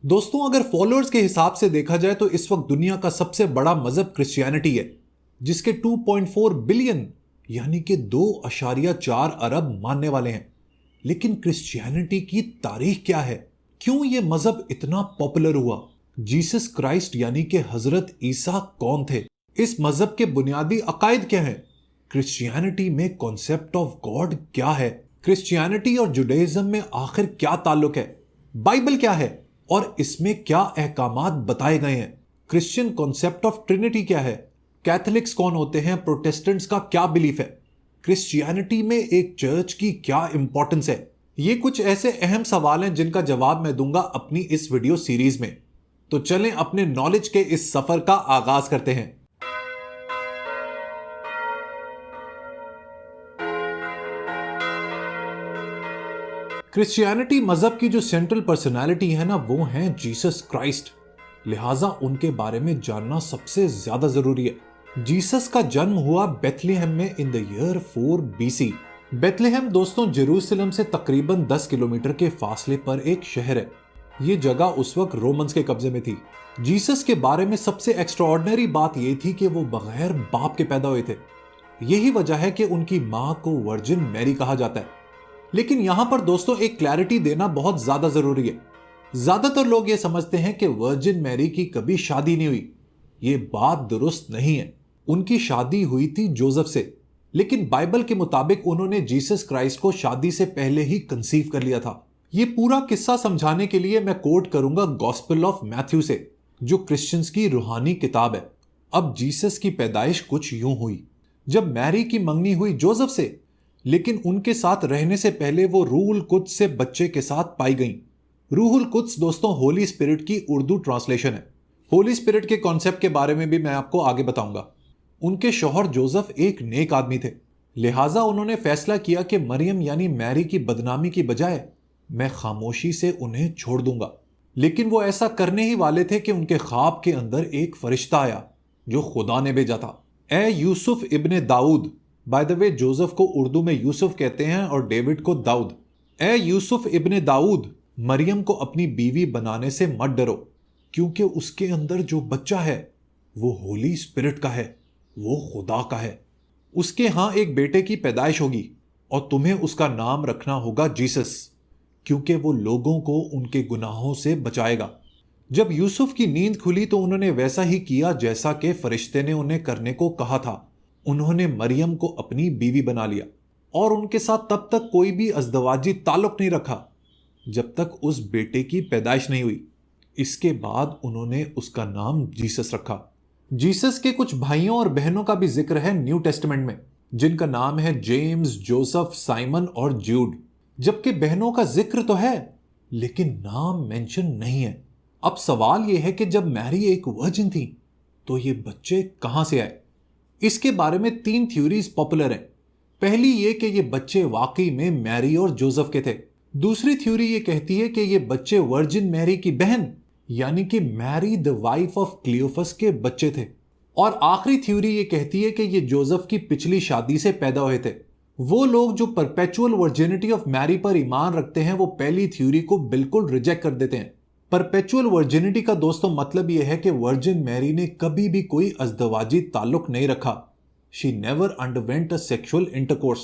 दोस्तों, अगर फॉलोअर्स के हिसाब से देखा जाए तो इस वक्त दुनिया का सबसे बड़ा मजहब क्रिश्चियनिटी है, जिसके 2.4 बिलियन यानी कि 2.4 अरब मानने वाले हैं। लेकिन क्रिश्चियनिटी की तारीख क्या है? क्यों यह मजहब इतना पॉपुलर हुआ? जीसस क्राइस्ट यानी कि हजरत ईसा कौन थे? इस मजहब के बुनियादी अकायद क्या हैं? क्रिश्चियनिटी में कॉन्सेप्ट ऑफ गॉड क्या है? क्रिश्चियनिटी और जुडाइज्म में आखिर क्या ताल्लुक है? बाइबल क्या है और इसमें क्या अहकामात बताए गए हैं? क्रिश्चियन कॉन्सेप्ट ऑफ ट्रिनिटी क्या है? कैथोलिक्स कौन होते हैं? प्रोटेस्टेंट्स का क्या बिलीफ है? क्रिश्चियनिटी में एक चर्च की क्या इंपॉर्टेंस है? ये कुछ ऐसे अहम सवाल हैं जिनका जवाब मैं दूंगा अपनी इस वीडियो सीरीज में। तो चलें अपने नॉलेज के इस सफर का आगाज करते हैं। क्रिश्चियनिटी मजहब की जो सेंट्रल पर्सनालिटी है ना, वो है जीसस क्राइस्ट। लिहाजा उनके बारे में जानना सबसे ज्यादा जरूरी है। जीसस का जन्म हुआ बेथलेहम में in the year 4 BC। Bethlehem दोस्तों जेरूसलम से तकरीबन 10 किलोमीटर के फासले पर एक शहर है। ये जगह उस वक्त रोमन्स के कब्जे में थी। जीसस के बारे में सबसे एक्स्ट्राऑर्डिनरी बात यह थी कि वो बगैर बाप के पैदा हुए थे। यही वजह है कि उनकी मां को वर्जिन मैरी कहा जाता है। लेकिन यहां पर दोस्तों एक क्लैरिटी देना बहुत ज्यादा जरूरी है। ज्यादातर लोग ये समझते हैं कि वर्जिन मैरी की कभी शादी नहीं हुई। ये बात दुरुस्त नहीं है। उनकी शादी हुई थी जोसेफ से, लेकिन बाइबल के मुताबिक उन्होंने जीसस क्राइस्ट को शादी से पहले ही कंसीव कर लिया था। ये पूरा किस्सा समझाने के लिए मैं कोट करूंगा गॉस्पेल ऑफ मैथ्यू से, जो क्रिश्चियंस की रूहानी किताब है। अब जीसस की पैदाइश कुछ यूं हुई। जब मैरी की मंगनी हुई जोसेफ से, लेकिन उनके साथ रहने से पहले वो रूहुल कुद्स से बच्चे के साथ पाई गईं। रूहुल कुद्स दोस्तों होली स्पिरिट की उर्दू ट्रांसलेशन है। होली स्पिरिट के कॉन्सेप्ट के बारे में भी मैं आपको आगे बताऊंगा। उनके शौहर जोसेफ एक नेक आदमी थे, लिहाजा उन्होंने फैसला किया कि मरियम यानी मैरी की बदनामी की बजाय मैं खामोशी से उन्हें छोड़ दूंगा। लेकिन वो ऐसा करने ही वाले थे कि उनके ख्वाब के अंदर एक फरिश्ता आया जो खुदा ने भेजा था। ए यूसुफ इब्ने Dawood, by the way Joseph को उर्दू में यूसुफ कहते हैं और डेविड को दाऊद। ए यूसुफ इब्ने दाऊद, मरियम को अपनी बीवी बनाने से मत डरो, क्योंकि उसके अंदर जो बच्चा है वो होली स्पिरिट का है, वो खुदा का है। उसके यहां एक बेटे की पैदाइश होगी और तुम्हें उसका नाम रखना होगा जीसस, क्योंकि वो लोगों को उनके गुनाहों से बचाएगा। जब यूसुफ की नींद खुली तो उन्होंने वैसा ही किया जैसा कि फरिश्ते ने उन्हें करने को कहा था। उन्होंने मरियम को अपनी बीवी बना लिया और उनके साथ तब तक कोई भी अज़दवाजी ताल्लुक नहीं रखा जब तक उस बेटे की पैदाइश नहीं हुई। इसके बाद उन्होंने उसका नाम जीसस रखा। जीसस के कुछ भाइयों और बहनों का भी जिक्र है न्यू टेस्टमेंट में, जिनका नाम है जेम्स, जोसेफ, साइमन और ज्यूड। जबकि बहनों का जिक्र तो है लेकिन नाम मेंशन नहीं है। अब सवाल यह है कि जब मैरी एक वर्जिन थी तो ये बच्चे कहां से आए? इसके बारे में 3 थ्योरीज पॉपुलर हैं। पहली ये कि ये बच्चे वाकई में मैरी और जोसेफ के थे। दूसरी थ्योरी ये कहती है कि ये बच्चे वर्जिन मैरी की बहन यानी कि मैरी द वाइफ ऑफ क्लियोफस के बच्चे थे। और आखिरी थ्योरी ये कहती है कि ये जोसेफ की पिछली शादी से पैदा हुए थे। वो लोग जो परपेचुअल वर्जिनिटी ऑफ मैरी पर ईमान रखते हैं वो पहली थ्योरी को बिल्कुल रिजेक्ट कर देते हैं। परपेचुअल वर्जिनिटी का दोस्तों मतलब यह है कि वर्जिन मैरी ने कभी भी कोई अज़दवाजी ताल्लुक नहीं रखा। She never underwent a sexual intercourse.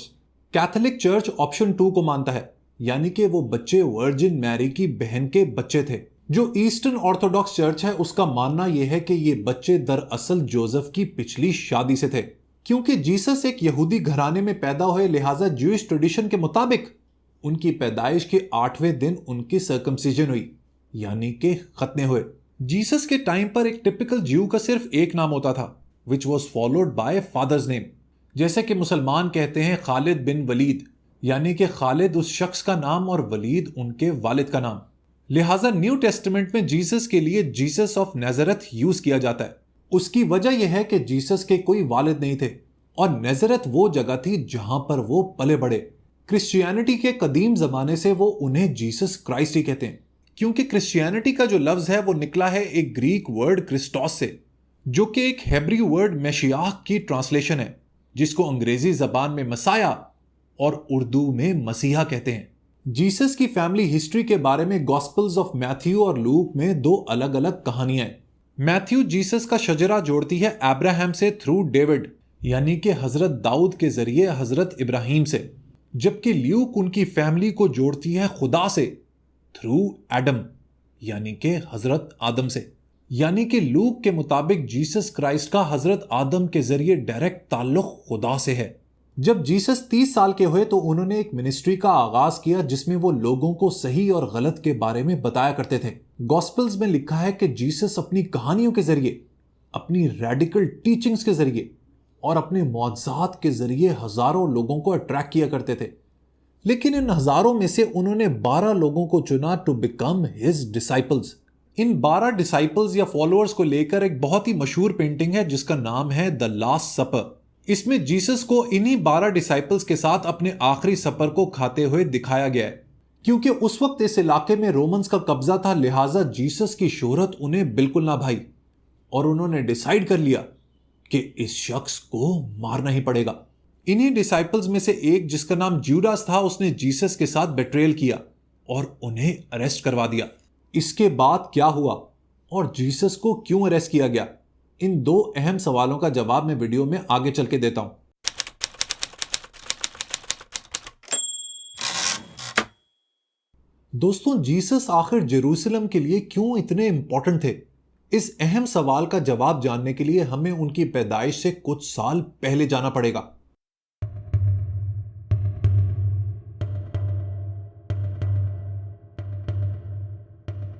Catholic church option 2 को मानता है, यानी कि वो बच्चे वर्जिन मैरी की बहन के बच्चे थे। जो ईस्टर्न ऑर्थोडॉक्स चर्च है उसका मानना यह है कि ये बच्चे दरअसल जोसेफ की पिछली शादी से थे। क्योंकि जीसस एक यहूदी घराने में पैदा हुए, लिहाजा ज्यूइश ट्रेडिशन के मुताबिक उनकी पैदाइश के 8वें दिन उनकी सर्कमसिजन हुई, यानी कि खतने हुए। जीसस के टाइम पर एक टिपिकल ज्यू का सिर्फ एक नाम होता था, which was followed by father's name. जैसे कि मुसलमान कहते हैं खालिद बिन वलीद, यानी कि खालिद उस शख्स का नाम और वलीद उनके वालिद का नाम। लिहाजा न्यू टेस्टमेंट में जीसस के लिए जीसस ऑफ नाज़रेथ यूज किया जाता है। उसकी वजह यह है कि जीसस के कोई वालिद नहीं थे और नाज़रेथ वो जगह थी जहां पर वो पले बढ़े। क्रिश्चियनिटी के कदीम जमाने से वो उन्हें जीसस क्राइस्ट ही कहते हैं, क्योंकि क्रिश्चियनिटी का जो लफ्ज है वो निकला है एक ग्रीक वर्ड क्रिस्टोस से, जो कि एक हेब्रू वर्ड मेशियाह की ट्रांसलेशन है, जिसको अंग्रेजी जबान में मसाया और उर्दू में मसीहा कहते हैं। जीसस की फैमिली हिस्ट्री के बारे में गॉस्पेल्स ऑफ मैथ्यू और लूक में दो अलग अलग कहानियां हैं। मैथ्यू जीसस का शजरा जोड़ती है अब्राहम से थ्रू डेविड, यानी कि हजरत दाऊद के जरिए हजरत इब्राहिम से, जबकि ल्यूक उनकी फैमिली को जोड़ती है खुदा से थ्रू एडम, यानी कि हजरत आदम से। यानी कि लूक के मुताबिक जीसस क्राइस्ट का हजरत आदम के जरिए डायरेक्ट ताल्लुक खुदा से है। जब जीसस 30 साल के हुए तो उन्होंने एक मिनिस्ट्री का आगाज किया जिसमें वो लोगों को सही और गलत के बारे में बताया करते थे। गॉस्पेल्स में लिखा है कि जीसस अपनी कहानियों के जरिए, अपनी रेडिकल टीचिंग्स के जरिए और अपने मौजज़ात के जरिए हजारों लोगों को अट्रैक्ट किया करते थे। लेकिन इन हजारों में से उन्होंने 12 लोगों को चुना टू बिकम हिज डिसाइपल्स। इन 12 डिसाइपल्स या फॉलोअर्स को लेकर एक बहुत ही मशहूर पेंटिंग है जिसका नाम है द लास्ट सपर। इसमें जीसस को इन्हीं 12 डिसाइपल्स के साथ अपने आखिरी सफर को खाते हुए दिखाया गया है। क्योंकि उस वक्त इस इलाके में रोमन्स का कब्जा था, लिहाजा जीसस की शोहरत उन्हें बिल्कुल ना भाई और उन्होंने डिसाइड कर लिया कि इस शख्स को मारना ही पड़ेगा। इन्हीं डिसाइपल्स में से एक, जिसका नाम जूडास था, उसने जीसस के साथ बेट्रेयल किया और उन्हें अरेस्ट करवा दिया। इसके बाद क्या हुआ और जीसस को क्यों अरेस्ट किया गया, इन दो अहम सवालों का जवाब मैं वीडियो में आगे चल के देता हूं। दोस्तों, जीसस आखिर जेरूसलम के लिए क्यों इतने इंपॉर्टेंट थे? इस अहम सवाल का जवाब जानने के लिए हमें उनकी पैदाइश से कुछ साल पहले जाना पड़ेगा।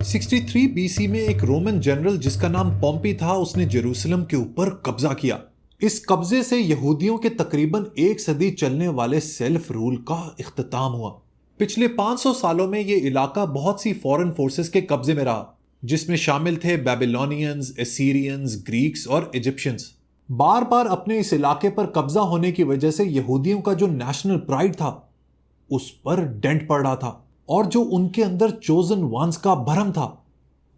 63 बीसी में एक रोमन जनरल जिसका नाम पॉम्पी था, उसने जेरूसलम के ऊपर कब्जा किया। इस कब्जे से यहूदियों के तकरीबन एक सदी चलने वाले सेल्फ रूल का इख्तिताम हुआ। पिछले 500 सालों में यह इलाका बहुत सी फॉरेन फोर्सेस के कब्जे में रहा, जिसमें शामिल थे बेबीलोनियंस, एसीरियंस, ग्रीक्स और इजिप्शियंस। बार बार अपने इस इलाके पर कब्जा होने की वजह से यहूदियों का जो नेशनल प्राइड था उस पर डेंट पड़ रहा था और जो उनके अंदर चोजन वंस का भरम था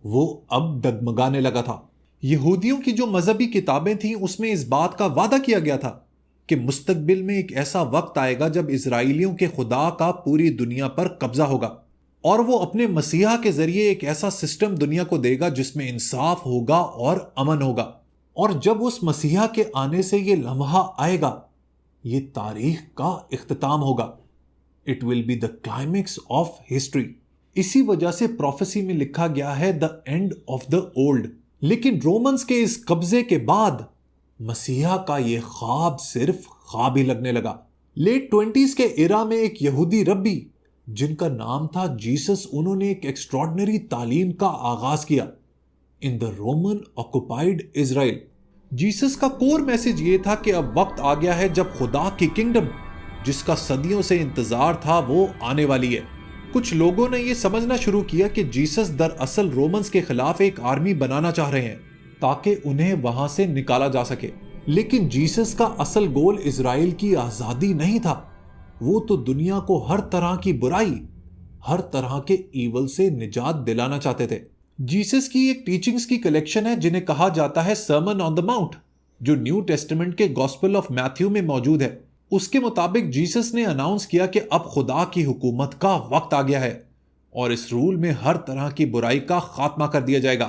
वो अब डगमगाने लगा था। यहूदियों की जो मजहबी किताबें थीं उसमें इस बात का वादा किया गया था कि मुस्तकबिल में एक ऐसा वक्त आएगा जब इजराइलियों के खुदा का पूरी दुनिया पर कब्जा होगा और वो अपने मसीहा के जरिए एक ऐसा सिस्टम दुनिया को देगा जिसमें इंसाफ होगा और अमन होगा। और जब उस मसीहा के आने से ये लम्हा आएगा, ये तारीख का इख्तिताम होगा। It will be the climax of history. इसी वजह से प्रोफेसी में लिखा गया है the end of the old. लेकिन रोमन्स के इस कब्जे के बाद मसीहा का यह ख्वाब सिर्फ ख्वाब ही लगने लगा। लेट 20s के इरा में एक यहूदी रब्बी जिनका नाम था जीसस, उन्होंने एक एक्स्ट्रॉर्डिनरी तालीम का आगाज किया in the Roman occupied Israel. Jesus का कोर मैसेज ये था कि अब वक्त आ गया है जब खुदा की किंगडम, जिसका सदियों से इंतजार था, वो आने वाली है। कुछ लोगों ने यह समझना शुरू किया कि जीसस दरअसल रोमन्स के खिलाफ एक आर्मी बनाना चाह रहे हैं ताकि उन्हें वहां से निकाला जा सके। लेकिन जीसस का असल गोल इजराइल की आजादी नहीं था, वो तो दुनिया को हर तरह की बुराई, हर तरह के ईवल से निजात दिलाना चाहते थे। जीसस की एक टीचिंग्स की कलेक्शन है जिन्हें कहा जाता है सर्मन ऑन द माउंट, जो न्यू टेस्टामेंट के गॉस्पेल ऑफ मैथ्यू में मौजूद है। उसके मुताबिक जीसस ने अनाउंस किया कि अब खुदा की हुकूमत का वक्त आ गया है और इस रूल में हर तरह की बुराई का खात्मा कर दिया जाएगा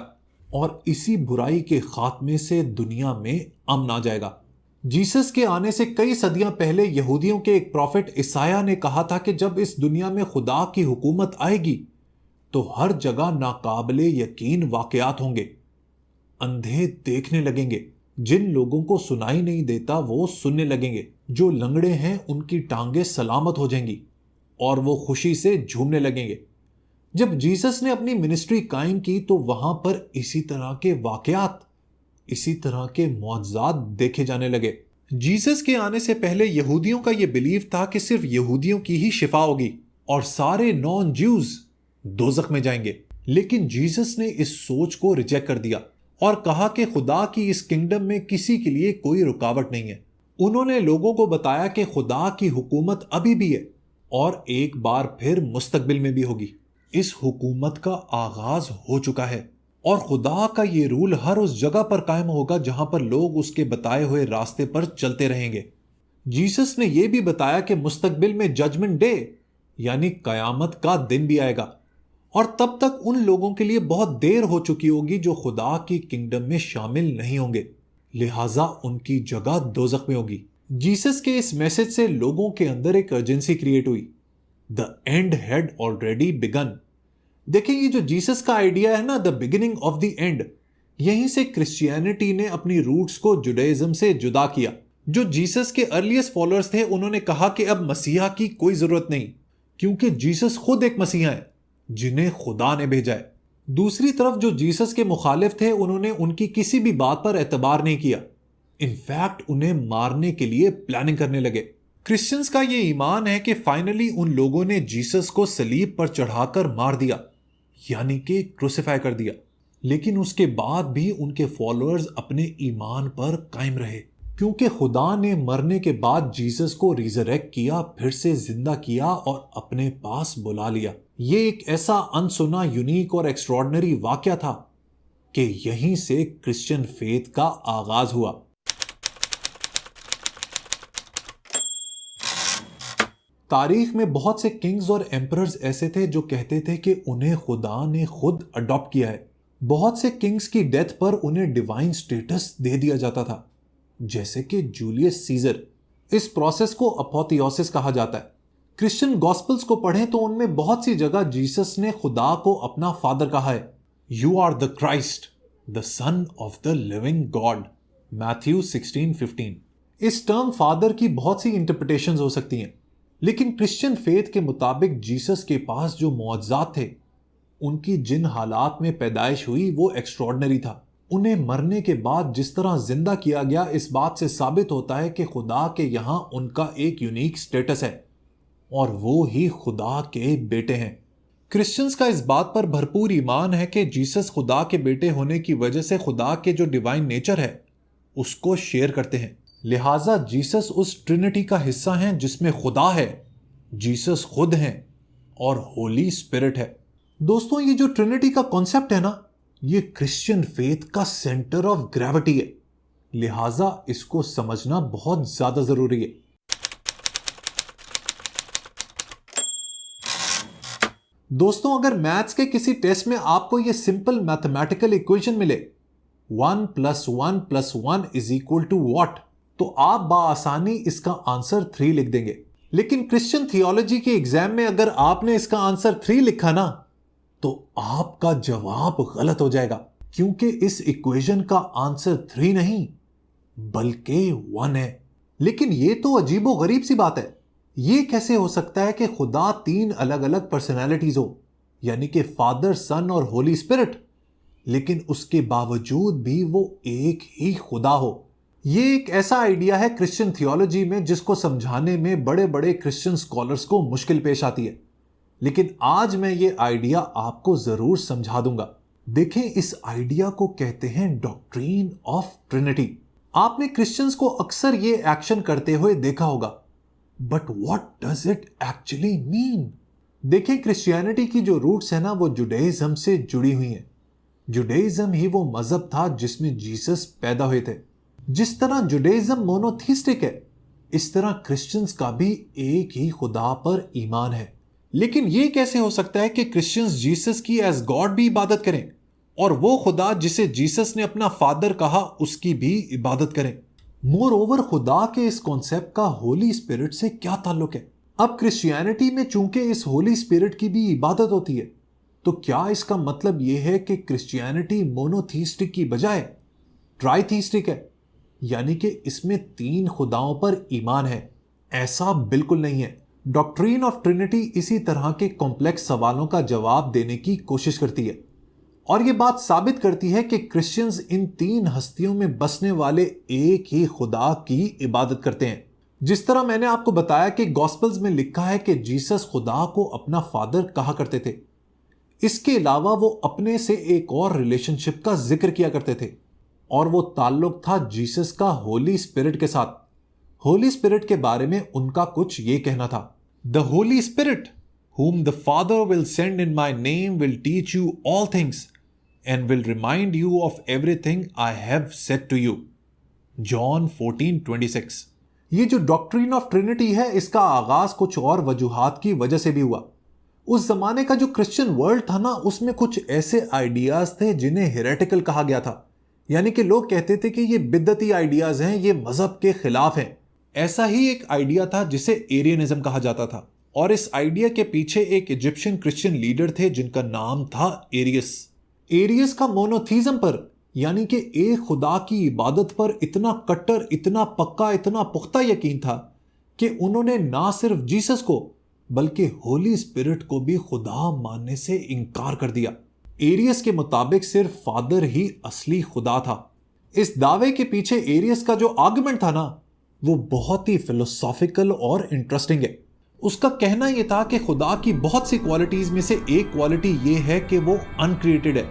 और इसी बुराई के खात्मे से दुनिया में अमन आ जाएगा। जीसस के आने से कई सदियां पहले यहूदियों के एक प्रॉफिट ईसाया ने कहा था कि जब इस दुनिया में खुदा की हुकूमत आएगी तो हर जगह नाकाबिले यकीन वाकयात होंगे। अंधे देखने लगेंगे, जिन लोगों को सुनाई नहीं देता वो सुनने लगेंगे, जो लंगड़े हैं उनकी टांगे सलामत हो जाएंगी और वो खुशी से झूमने लगेंगे। जब जीसस ने अपनी मिनिस्ट्री कायम की तो वहां पर इसी तरह के वाकयात, इसी तरह के मौजज़ात देखे जाने लगे। जीसस के आने से पहले यहूदियों का यह बिलीव था कि सिर्फ यहूदियों की ही शिफा होगी और सारे नॉन ज्यूज दोज़ख में जाएंगे। लेकिन जीसस ने इस सोच को रिजेक्ट कर दिया और कहा कि खुदा की इस किंगडम में किसी के लिए कोई रुकावट नहीं है। उन्होंने लोगों को बताया कि खुदा की हुकूमत अभी भी है और एक बार फिर मुस्तकबिल में भी होगी। इस हुकूमत का आगाज हो चुका है और खुदा का ये रूल हर उस जगह पर कायम होगा जहां पर लोग उसके बताए हुए रास्ते पर चलते रहेंगे। जीसस ने यह भी बताया कि मुस्तकबिल में जजमेंट डे यानी कयामत का दिन भी आएगा, और तब तक उन लोगों के लिए बहुत देर हो चुकी होगी जो खुदा की किंगडम में शामिल नहीं होंगे, लिहाजा उनकी जगह दोज़ख में होगी। जीसस के इस मैसेज से लोगों के अंदर एक अर्जेंसी क्रिएट हुई। The end had already begun. देखिए, ये जो जीसस का आइडिया है ना, the beginning of the end, यहीं से क्रिश्चियनिटी ने अपनी रूट्स को जुडाइज्म से जुदा किया। जो जीसस के अर्लीस्ट फॉलोअर्स थे उन्होंने कहा कि अब मसीहा की कोई जरूरत नहीं, क्योंकि जीसस खुद एक मसीहा है जिन्हें खुदा ने भेजा है। दूसरी तरफ जो जीसस के मुखालिफ थे उन्होंने उनकी किसी भी बात पर एतबार नहीं किया, इनफैक्ट उन्हें मारने के लिए प्लानिंग करने लगे। क्रिश्चियंस का यह ईमान है कि फाइनली उन लोगों ने जीसस को सलीब पर चढ़ाकर मार दिया, यानी कि क्रूसिफाई कर दिया, लेकिन उसके बाद भी उनके फॉलोअर्स अपने ईमान पर कायम रहे, क्योंकि खुदा ने मरने के बाद जीसस को रिजरेक्ट किया, फिर से जिंदा किया और अपने पास बुला लिया। ये एक ऐसा अनसुना, यूनिक और एक्स्ट्रॉर्डिनरी वाकया था कि यहीं से क्रिश्चियन फेथ का आगाज हुआ। तारीख में बहुत से किंग्स और एम्परर्स ऐसे थे जो कहते थे कि उन्हें खुदा ने खुद अडॉप्ट किया है। बहुत से किंग्स की डेथ पर उन्हें डिवाइन स्टेटस दे दिया जाता था, जैसे कि जूलियस सीजर। इस प्रोसेस को अपोथियोसिस कहा जाता है। क्रिश्चियन गॉस्पेल्स को पढ़ें तो उनमें बहुत सी जगह जीसस ने खुदा को अपना फादर कहा है। You are the Christ, the son of the living God, Matthew 16:15। इस टर्म फादर की बहुत सी इंटरप्रिटेशंस हो सकती हैं, लेकिन क्रिश्चियन फेथ के मुताबिक जीसस के पास जो मुआजिज़ात थे, उनकी जिन हालात में पैदाइश हुई वो एक्स्ट्रॉर्डिनरी था। उन्हें मरने के बाद जिस तरह जिंदा किया गया, इस बात से साबित होता है कि खुदा के यहां उनका एक यूनिक स्टेटस है और वो ही खुदा के बेटे हैं। क्रिश्चियंस का इस बात पर भरपूर ईमान है कि जीसस खुदा के बेटे होने की वजह से खुदा के जो डिवाइन नेचर है उसको शेयर करते हैं। लिहाजा जीसस उस ट्रिनिटी का हिस्सा हैं जिसमें खुदा है, जीसस खुद हैं और होली स्पिरिट है। दोस्तों, ये जो ट्रिनिटी का कॉन्सेप्ट है ना, ये क्रिश्चियन फेथ का सेंटर ऑफ ग्रेविटी है, लिहाजा इसको समझना बहुत ज्यादा जरूरी है। दोस्तों, अगर मैथ्स के किसी टेस्ट में आपको यह सिंपल मैथमेटिकल इक्वेशन मिले 1 + 1 + 1 = what, तो आप बाआसानी इसका आंसर 3 लिख देंगे। लेकिन क्रिश्चियन थियोलॉजी के एग्जाम में अगर आपने इसका आंसर 3 लिखा ना, तो आपका जवाब गलत हो जाएगा, क्योंकि इस इक्वेशन का आंसर 3 नहीं बल्कि 1 है। लेकिन यह तो अजीबो गरीब सी बात है। यह कैसे हो सकता है कि खुदा 3 अलग अलग पर्सनैलिटीज हो, यानी कि फादर, सन और होली स्पिरिट, लेकिन उसके बावजूद भी वो एक ही खुदा हो। यह एक ऐसा आइडिया है क्रिश्चियन थियोलॉजी में जिसको समझाने में बड़े बड़े क्रिश्चियन स्कॉलर्स को मुश्किल पेश आती है, लेकिन आज मैं ये आइडिया आपको जरूर समझा दूंगा। देखें, इस आइडिया को कहते हैं डॉक्ट्रीन ऑफ ट्रिनिटी। आपने क्रिश्चियंस को अक्सर ये एक्शन करते हुए देखा होगा, but what does it actually mean? देखें, क्रिश्चियनिटी की जो रूट्स है ना, वो जुडाइज्म से जुड़ी हुई हैं। जुडाइज्म ही वो मजहब था जिसमें जीसस पैदा हुए थे। जिस तरह जुडाइज्म मोनोथीस्टिक है, इस तरह क्रिश्चियंस का भी एक ही खुदा पर ईमान है। लेकिन यह कैसे हो सकता है कि क्रिश्चियंस जीसस की एज गॉड भी इबादत करें और वो खुदा जिसे जीसस ने अपना फादर कहा उसकी भी इबादत करें? मोर ओवर, खुदा के इस कॉन्सेप्ट का होली स्पिरिट से क्या ताल्लुक है? अब क्रिश्चियनिटी में चूंकि इस होली स्पिरिट की भी इबादत होती है, तो क्या इसका मतलब यह है कि क्रिश्चियनिटी मोनोथीस्टिक की बजाय ट्राइथीस्टिक है, यानी कि इसमें 3 खुदाओं पर ईमान है? ऐसा बिल्कुल नहीं है। डॉक्ट्रीन ऑफ ट्रिनिटी इसी तरह के कॉम्प्लेक्स सवालों का जवाब देने की कोशिश करती है और यह बात साबित करती है कि क्रिश्चियंस इन 3 हस्तियों में बसने वाले एक ही खुदा की इबादत करते हैं। जिस तरह मैंने आपको बताया कि गॉस्पेल्स में लिखा है कि जीसस खुदा को अपना फादर कहा करते थे, इसके अलावा वो अपने से एक और रिलेशनशिप का जिक्र किया करते थे और वो ताल्लुक था जीसस का होली स्पिरिट के साथ। होली स्पिरिट के बारे में उनका कुछ ये कहना था, the Holi spirit whom the Father will send in my name will teach you all things and will remind you of everything I have said to you. John 14:26। ये जो डॉक्ट्रिन ऑफ ट्रिनिटी है, इसका आगाज कुछ और वजूहात की वजह से भी हुआ। उस जमाने का जो क्रिश्चियन वर्ल्ड था ना, उसमें कुछ ऐसे आइडियाज थे जिन्हें हेरेटिकल कहा गया था। यानी कि लोग कहते थे कि ये बिद्दती आइडियाज हैं, ये मजहब के खिलाफ हैं। ऐसा ही एक आइडिया था जिसे एरियनिज्म कहा जाता था, और इस आइडिया के पीछे एक इजिप्शियन क्रिश्चियन लीडर थे जिनका नाम था एरियस। एरियस का मोनोथीज्म पर, यानी कि एक खुदा की इबादत पर इतना कट्टर, इतना पक्का, इतना पुख्ता यकीन था कि उन्होंने ना सिर्फ जीसस को बल्कि होली स्पिरिट को भी खुदा मानने से इनकार कर दिया। एरियस के मुताबिक सिर्फ फादर ही असली खुदा था। इस दावे के पीछे एरियस का जो आर्गुमेंट था ना, वो बहुत ही फिलोसॉफिकल और इंटरेस्टिंग है। उसका कहना यह था कि खुदा की बहुत सी क्वालिटीज में से एक क्वालिटी ये है कि वो अनक्रिएटेड है,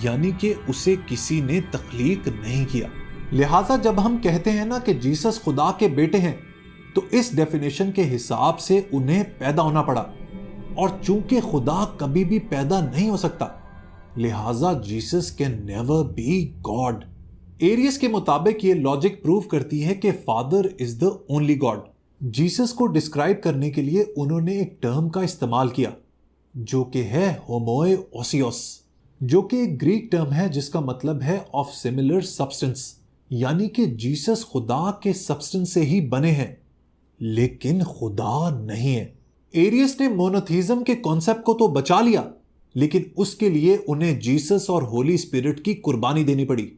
यानी कि उसे किसी ने तख्लीक नहीं किया। लिहाजा जब हम कहते हैं ना कि जीसस खुदा के बेटे हैं, तो इस डेफिनेशन के हिसाब से उन्हें पैदा होना पड़ा, और चूंकि खुदा कभी भी पैदा नहीं हो सकता, लिहाजा Jesus can never be God. Arius के मुताबिक ये लॉजिक प्रूव करती है कि father is the only God. Jesus को डिस्क्राइब करने के लिए उन्होंने एक टर्म का इस्तेमाल किया जो कि है होमोएओसियोस, जो कि एक ग्रीक टर्म है जिसका मतलब है ऑफ सिमिलर सब्सटेंस, यानी कि जीसस खुदा के सब्सटेंस से ही बने हैं लेकिन खुदा नहीं है। एरियस ने मोनोथीज्म के कॉन्सेप्ट को तो बचा लिया, लेकिन उसके लिए उन्हें जीसस और होली स्पिरिट की कुर्बानी देनी पड़ी।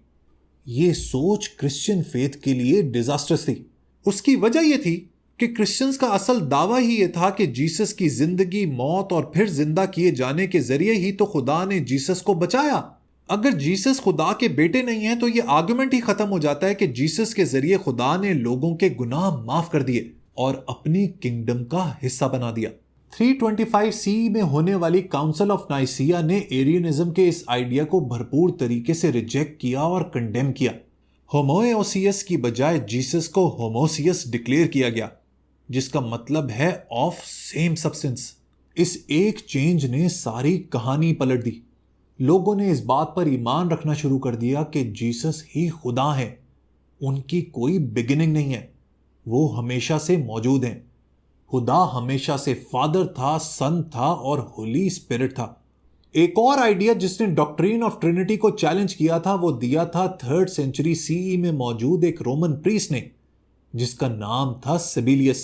ये सोच क्रिश्चियन फेथ के लिए डिजास्टर्स थी। उसकी वजह यह थी कि क्रिश्चियंस का असल दावा ही यह था कि जीसस की जिंदगी, मौत और फिर जिंदा किए जाने के जरिए ही तो खुदा ने जीसस को बचाया। अगर जीसस खुदा के बेटे नहीं है तो यह आर्गुमेंट ही खत्म हो जाता है कि जीसस के जरिए खुदा ने लोगों के गुनाह माफ कर दिए और अपनी किंगडम का हिस्सा बना दिया। 325 सी में होने वाली काउंसिल ऑफ नाइसिया ने एरियनिज्म के इस आइडिया को भरपूर तरीके से रिजेक्ट किया और कंडेम किया। होमोएओसियस की बजाय जीसस को होमोसियस डिक्लेयर किया गया, जिसका मतलब है ऑफ सेम सब्सटेंस। इस एक चेंज ने सारी कहानी पलट दी। लोगों ने इस बात पर ईमान रखना शुरू कर दिया कि जीसस ही खुदा हैं, उनकी कोई बिगिनिंग नहीं है, वो हमेशा से मौजूद हैं। खुदा हमेशा से फादर था, सन था और होली स्पिरिट था। एक और आइडिया जिसने डॉक्ट्रिन ऑफ ट्रिनिटी को चैलेंज किया था वो दिया था 3rd सेंचुरी सीई में मौजूद एक रोमन प्रीस्ट ने, जिसका नाम था सेबिलियस।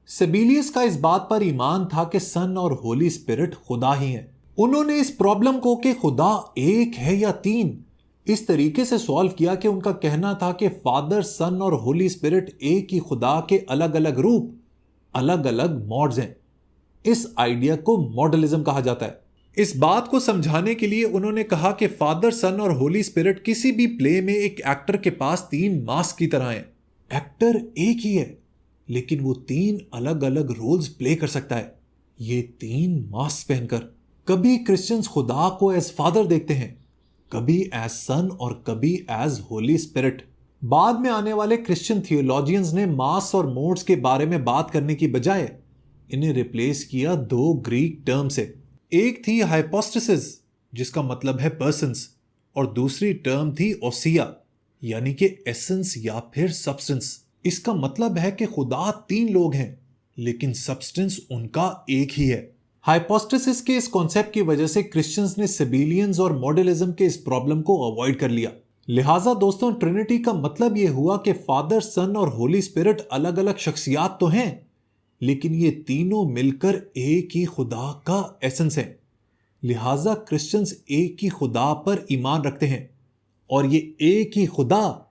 सेबिलियस का इस बात पर ईमान था कि सन और होली स्पिरिट खुदा ही हैं। उन्होंने इस प्रॉब्लम को कि खुदा एक है या तीन, इस तरीके से सॉल्व किया कि उनका कहना था कि फादर, सन और होली स्पिरिट एक ही खुदा के अलग अलग रूप, अलग अलग मॉड्स हैं। इस आइडिया को मॉडलिज्म कहा जाता है। इस बात को समझाने के लिए उन्होंने कहा कि फादर, सन और होली स्पिरिट किसी भी प्ले में एक एक्टर के पास 3 मास्क की तरह हैं। एक्टर एक ही है लेकिन वो 3 अलग अलग रोल्स प्ले कर सकता है, ये 3 मास्क पहनकर। कभी क्रिश्चियंस खुदा को एज फादर देखते हैं, कभी एज सन और कभी एज होली स्पिरिट। बाद में आने वाले क्रिश्चियन थियोलॉजियंस ने मास और मोड्स के बारे में बात करने की बजाय इन्हें रिप्लेस किया 2 ग्रीक टर्म से। एक थी हाइपोस्टेसिस, जिसका मतलब है पर्सन्स, और दूसरी टर्म थी ओसिया, यानी कि एसेंस या फिर सब्सटेंस। इसका मतलब है कि खुदा 3 लोग हैं लेकिन सब्सटेंस उनका एक ही है। हाइपोस्टेसिस के इस कॉन्सेप्ट की वजह से क्रिश्चियंस ने सिबिलियंस और मॉडलिज्म के इस प्रॉब्लम को अवॉइड कर लिया। लिहाजा दोस्तों, ट्रिनिटी का मतलब यह हुआ कि फादर, सन और होली स्पिरिट अलग अलग शख्सियात तो हैं, लेकिन ये तीनों मिलकर एक ही खुदा का एसेंस है। लिहाजा क्रिश्चियंस एक ही खुदा पर ईमान रखते हैं और ये एक ही खुदा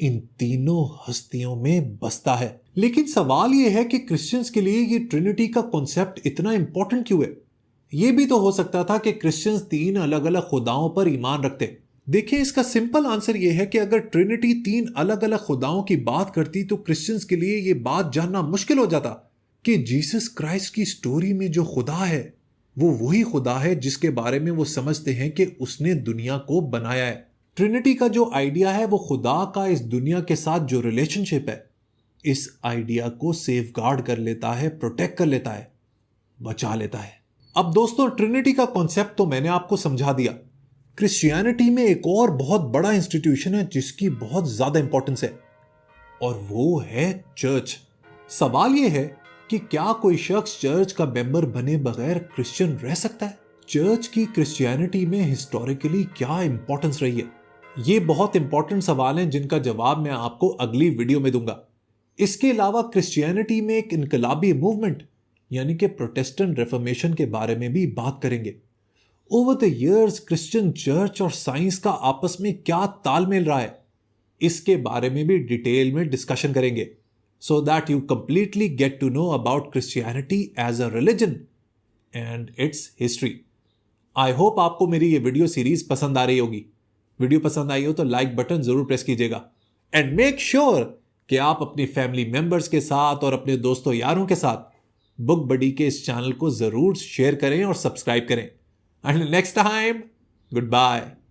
इन तीनों हस्तियों में बसता है। लेकिन सवाल यह है कि क्रिश्चियंस के लिए ये ट्रिनिटी का कॉन्सेप्ट इतना इंपॉर्टेंट क्यों है? यह भी तो हो सकता था कि क्रिश्चियंस 3 अलग अलग खुदाओं पर ईमान रखते। देखिए, इसका सिंपल आंसर यह है कि अगर ट्रिनिटी 3 अलग अलग खुदाओं की बात करती तो क्रिश्चियंस के लिए यह बात जानना मुश्किल हो जाता कि जीसस क्राइस्ट की स्टोरी में जो खुदा है वो वही खुदा है जिसके बारे में वो समझते हैं कि उसने दुनिया को बनाया है। ट्रिनिटी का जो आइडिया है वो खुदा का इस दुनिया के साथ जो रिलेशनशिप है, इस आइडिया को सेफगार्ड कर लेता है, प्रोटेक्ट कर लेता है, बचा लेता है। अब दोस्तों, ट्रिनिटी का कॉन्सेप्ट तो मैंने आपको समझा दिया। क्रिश्चियनिटी में एक और बहुत बड़ा इंस्टीट्यूशन है जिसकी बहुत ज्यादा इंपॉर्टेंस है, और वो है चर्च। सवाल ये है कि क्या कोई शख्स चर्च का मेंबर बने बगैर क्रिश्चियन रह सकता है? चर्च की क्रिश्चियनिटी में हिस्टोरिकली क्या इंपॉर्टेंस रही है? ये बहुत इंपॉर्टेंट सवाल हैं जिनका जवाब मैं आपको अगली वीडियो में दूंगा। इसके अलावा क्रिश्चियनिटी में एक इनकलाबी मूवमेंट यानी कि प्रोटेस्टेंट रिफॉर्मेशन के बारे में भी बात करेंगे। Over the years Christian church और साइंस का आपस में क्या तालमेल रहा है, इसके बारे में भी डिटेल में डिस्कशन करेंगे, so that you completely get to know about Christianity as a religion and its history. I hope आपको मेरी ये वीडियो सीरीज पसंद आ रही होगी। वीडियो पसंद आई हो तो लाइक बटन जरूर प्रेस कीजिएगा एंड मेक श्योर कि आप अपनी फैमिली मेंबर्स के साथ और अपने दोस्तों यारों के साथ बुक बडी के इस चैनल को जरूर शेयर करें और सब्सक्राइब करें। Until next time, goodbye.